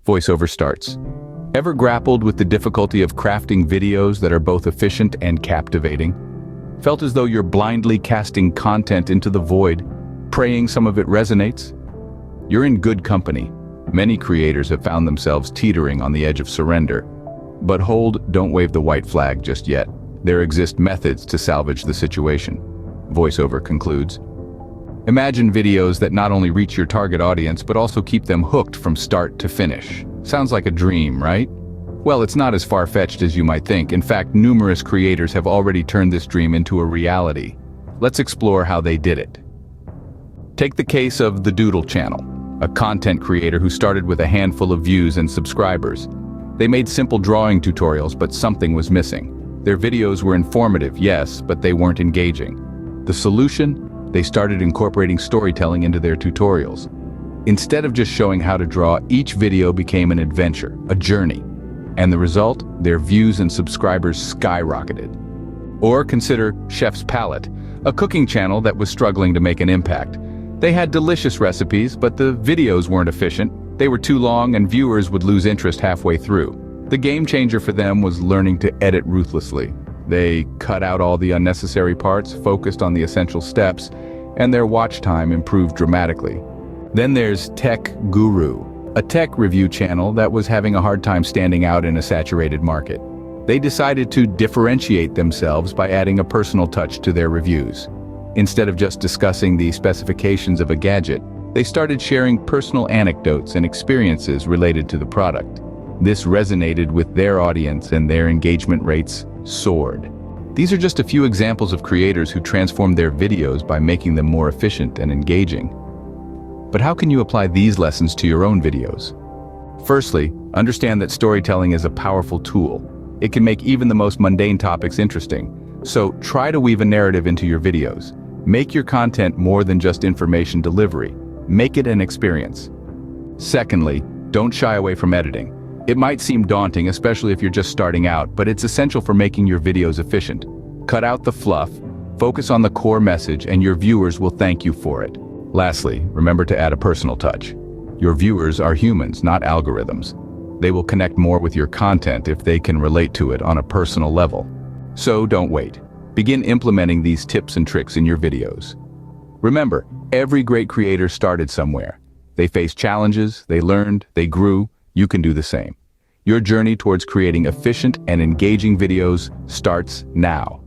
Voiceover starts. Ever grappled with the difficulty of crafting videos that are both efficient and captivating? Felt as though you're blindly casting content into the void, praying some of it resonates? You're in good company. Many creators have found themselves teetering on the edge of surrender. But hold, don't wave the white flag just yet. There exist methods to salvage the situation. Voiceover concludes. Imagine videos that not only reach your target audience, but also keep them hooked from start to finish. Sounds like a dream, right? Well, it's not as far-fetched as you might think. In fact, numerous creators have already turned this dream into a reality. Let's explore how they did it. Take the case of The Doodle Channel, a content creator who started with a handful of views and subscribers. They made simple drawing tutorials, but something was missing. Their videos were informative, yes, but they weren't engaging. The solution? They started incorporating storytelling into their tutorials. Instead of just showing how to draw, each video became an adventure, a journey. And the result? Their views and subscribers skyrocketed. Or consider Chef's Palette, a cooking channel that was struggling to make an impact. They had delicious recipes, but the videos weren't efficient. They were too long and viewers would lose interest halfway through. The game changer for them was learning to edit ruthlessly. They cut out all the unnecessary parts, focused on the essential steps, and their watch time improved dramatically. Then there's Tech Guru, a tech review channel that was having a hard time standing out in a saturated market. They decided to differentiate themselves by adding a personal touch to their reviews. Instead of just discussing the specifications of a gadget, they started sharing personal anecdotes and experiences related to the product. This resonated with their audience and their engagement rates soared. These are just a few examples of creators who transformed their videos by making them more efficient and engaging. But how can you apply these lessons to your own videos? Firstly, understand that storytelling is a powerful tool. It can make even the most mundane topics interesting. So try to weave a narrative into your videos. Make your content more than just information delivery. Make it an experience. Secondly, don't shy away from editing. It might seem daunting, especially if you're just starting out, but it's essential for making your videos efficient. Cut out the fluff, focus on the core message, and your viewers will thank you for it. Lastly, remember to add a personal touch. Your viewers are humans, not algorithms. They will connect more with your content if they can relate to it on a personal level. So don't wait. Begin implementing these tips and tricks in your videos. Remember, every great creator started somewhere. They faced challenges, they learned, they grew. You can do the same. Your journey towards creating efficient and engaging videos starts now.